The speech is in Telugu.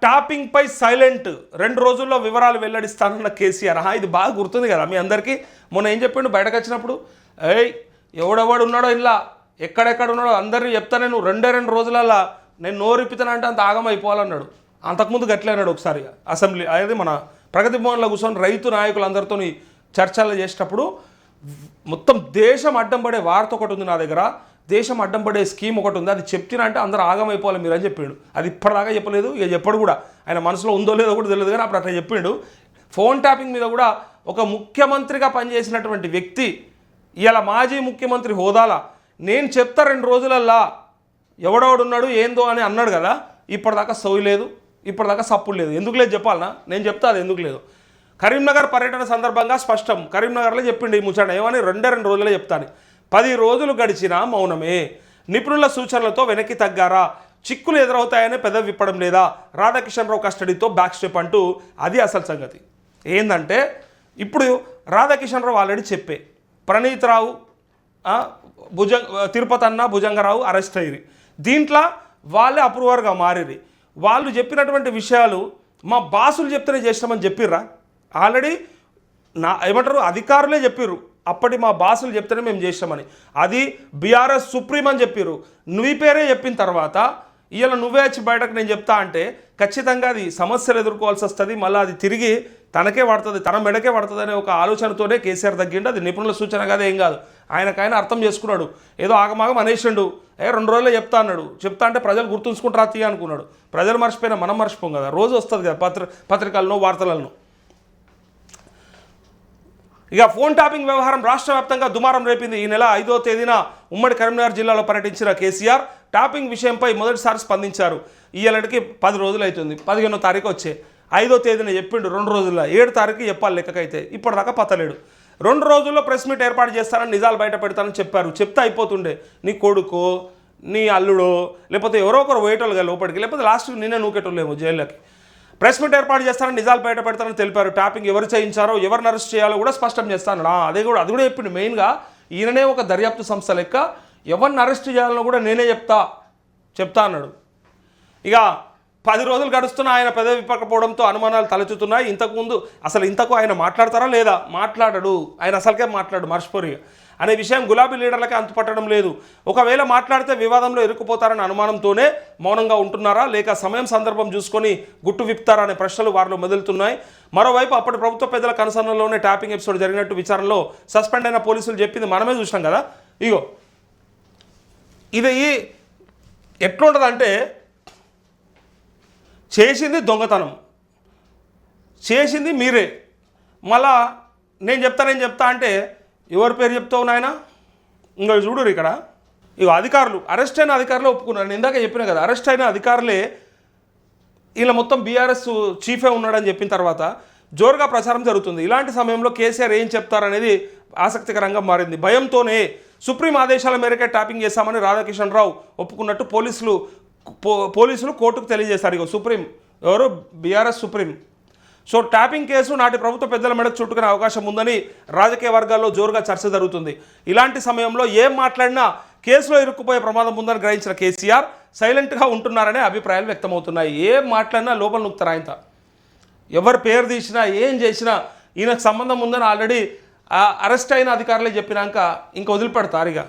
టాపింగ్ పై సైలెంట్ 2 రోజుల్లో వివరాలు వెల్లడిస్తానన్న కేసీఆర్. ఇది బాగా గుర్తుంది కదా మీ అందరికీ. మొన్న ఏం చెప్పిండు బయటకు వచ్చినప్పుడు, ఎవడెవడు ఉన్నాడో ఇలా ఎక్కడెక్కడ ఉన్నాడో అందరినీ చెప్తా, నేను 2 రోజులలో నేను నోరిప్పుతానంటే అంత ఆగమైపోవాలన్నాడు. అంతకుముందు గట్లే అన్నాడు ఒకసారి అసెంబ్లీ, అదే మన ప్రగతి భవన్లో కూర్చొని రైతు నాయకులందరితో చర్చలు చేసేటప్పుడు. మొత్తం దేశం అడ్డం పడే వార్త ఒకటి ఉంది నా దగ్గర, దేశం అడ్డం పడే స్కీమ్ ఒకటి ఉంది, అది చెప్తున్నా అంటే అందరూ ఆగమైపోవాలి మీరు అని చెప్పిండు. అది ఇప్పటిదాకా చెప్పలేదు, ఇక చెప్పడు కూడా. ఆయన మనసులో ఉందో లేదో కూడా తెలియదు, కానీ అప్పుడు అట్లా చెప్పిండు. ఫోన్ ట్యాపింగ్ మీద కూడా ఒక ముఖ్యమంత్రిగా పనిచేసినటువంటి వ్యక్తి ఇలా మాజీ ముఖ్యమంత్రి హోదాలా నేను చెప్తా 2 రోజులల్లా ఎవడెవడున్నాడు ఏందో అని అన్నాడు కదా. ఇప్పటిదాకా సోయి లేదు, ఇప్పటిదాకా సప్పుడు లేదు. ఎందుకు లేదు చెప్పాలనా? నేను చెప్తా అది ఎందుకు లేదు. కరీంనగర్ పర్యటన సందర్భంగా స్పష్టం. కరీంనగర్లో చెప్పిండు ఈ ముచ్చట ఏమని, 2 రోజులే చెప్తాను. 10 రోజులు గడిచినా మౌనమే, నిపుణుల సూచనలతో వెనక్కి తగ్గారా, చిక్కులు ఎదురవుతాయని పెదవి విప్పడం లేదా, రాధాకిషన్ రావు కస్టడీతో బ్యాక్ స్టెప్ అంటూ అది అసలు సంగతి. ఏంటంటే ఇప్పుడు రాధాకిషన్ రావు ఆల్రెడీ చెప్పే, ప్రణీత్ రావు తిరుపతి అన్న భుజంగరావు అరెస్ట్ అయ్యి దీంట్లో వాళ్ళే అప్రూవర్గా మారిరి. వాళ్ళు చెప్పినటువంటి విషయాలు మా బాసులు చెప్తేనే చేసినామని చెప్పిర్రా. ఆల్రెడీ ఏమంటారు అధికారులే చెప్పిర్రు, అప్పటి మా బాసులు చెప్తేనే మేము చేసామని. అది బీఆర్ఎస్ సుప్రీం అని చెప్పిర్రు. నువ్వు పేరే చెప్పిన తర్వాత ఇలా నువ్వే వచ్చి బయటకు నేను చెప్తా అంటే ఖచ్చితంగా అది సమస్యలు ఎదుర్కోవాల్సి వస్తుంది. మళ్ళీ అది తిరిగి తనకే పడుతుంది, తన మెడకే పడుతుంది అనే ఒక ఆలోచనతోనే కేసీఆర్ తగ్గిండు. అది నిపుణుల సూచన కాదు, ఏం కాదు. ఆయనకైనా అర్థం చేసుకున్నాడు. ఏదో ఆగమాగం అనేసిండు, 2 రోజుల్లో చెప్తా అన్నాడు. చెప్తా అంటే ప్రజలు గుర్తుంచుకుంటారా తీయ అనుకున్నాడు. ప్రజలు మర్చిపోయినా మనం మర్చిపోం కదా, రోజు వస్తుంది కదా పత్రికలను వార్తలను. ఇక ఫోన్ ట్యాపింగ్ వ్యవహారం రాష్ట్ర వ్యాప్తంగా దుమారం రేపింది. ఈ నెల 5వ తేదీన ఉమ్మడి కరీంనగర్ జిల్లాలో పర్యటించిన కేసీఆర్ ట్యాపింగ్ విషయంపై మొదటిసారి స్పందించారు. ఈ ఏళ్ళకి 10 రోజులు అవుతుంది. 15వ తారీఖు వచ్చే 5వ తేదీన చెప్పిండు 2 రోజుల్లో, 7 తారీఖు చెప్పాలి లెక్కకైతే. ఇప్పటిదాకా పత్తలేడు. 2 రోజుల్లో ప్రెస్ మీట్ ఏర్పాటు చేస్తానని, నిజాలు బయట పెడతానని చెప్పారు. చెప్తే అయిపోతుండే. నీ కొడుకో నీ అల్లుడో లేకపోతే ఎవరో ఒకరు పోయేటోళ్ళుగా లోపలికి, లేకపోతే లాస్ట్కి నిన్నే నూకేటోళ్ళేమో జైల్లోకి. ప్రెస్ మీట్ ఏర్పాటు చేస్తారని, నిజాలు బయట పెడతారని తెలిపారు. ట్యాపింగ్ ఎవరు చేయించారో, ఎవరిని అరెస్ట్ చేయాలో కూడా స్పష్టం చేస్తాను. అది కూడా చెప్పిండు. మెయిన్గా ఈయననే ఒక దర్యాప్తు సంస్థ లెక్క ఎవరిని అరెస్ట్ చేయాలనో కూడా నేనే చెప్తా అన్నాడు. ఇక 10 రోజులు గడుస్తున్న ఆయన పెదవి విప్పకపోవడంతో అనుమానాలు తలెత్తుతున్నాయి. ఇంతకు ఆయన మాట్లాడతారా లేదా? మాట్లాడడు. ఆయన అసలుకే మాట్లాడు, మర్చిపోరి అనే విషయం గులాబీ లీడర్లకే అంతుపట్టడం లేదు. ఒకవేళ మాట్లాడితే వివాదంలో ఇరుక్కుపోతారనే అనుమానంతోనే మౌనంగా ఉంటున్నారా, లేక సమయం సందర్భం చూసుకొని గుట్టు విప్పుతారా అనే ప్రశ్నలు వారిలో మెదులుతున్నాయి. మరోవైపు అప్పటి ప్రభుత్వ పెద్దల కనుసన్నలోనే ట్యాపింగ్ ఎపిసోడ్ జరిగినట్టు విచారణలో సస్పెండ్ అయిన పోలీసులు చెప్పింది మనమే చూసినాం కదా. ఇగో ఇది ఎట్లుంటుందంటే, చేసింది దొంగతనం, చేసింది మీరే. మళ్ళా నేను చెప్తా అంటే ఎవరి పేరు చెప్తావు నాయన? ఇంకా చూడరు ఇక్కడ. ఇక అధికారులు, అరెస్ట్ అయిన అధికారులే ఒప్పుకున్నారు. నేను ఇందాక చెప్పిన కదా, అరెస్ట్ అయిన అధికారులే ఇలా మొత్తం బీఆర్ఎస్ చీఫే ఉన్నాడని చెప్పిన తర్వాత జోరుగా ప్రచారం జరుగుతుంది. ఇలాంటి సమయంలో కేసీఆర్ ఏం చెప్తారనేది ఆసక్తికరంగా మారింది. భయంతోనే సుప్రీం ఆదేశాల మేరకే ట్యాపింగ్ చేశామని రాధాకిషన్ రావు ఒప్పుకున్నట్టు పోలీసులు కోర్టుకు తెలియజేశారు. ఇక సుప్రీం ఎవరు? BRS supreme. So tapping case నాటి ప్రభుత్వ పెద్దల మెడకు చుట్టుకునే అవకాశం ఉందని రాజకీయ వర్గాల్లో జోరుగా చర్చ జరుగుతుంది. ఇలాంటి సమయంలో ఏం మాట్లాడినా కేసులో ఇరుక్కుపోయే ప్రమాదం ఉందని గ్రహించిన కేసీఆర్ సైలెంట్గా ఉంటున్నారనే అభిప్రాయాలు వ్యక్తమవుతున్నాయి. ఏం మాట్లాడినా లోపల నొక్కుతారు. ఆయనతో ఎవరు పేరు తీసినా ఏం చేసినా ఈయనకు సంబంధం ఉందని ఆల్రెడీ అరెస్ట్ అయిన అధికారులే చెప్పినాక ఇంకా వదిలిపెడతారు. ఇక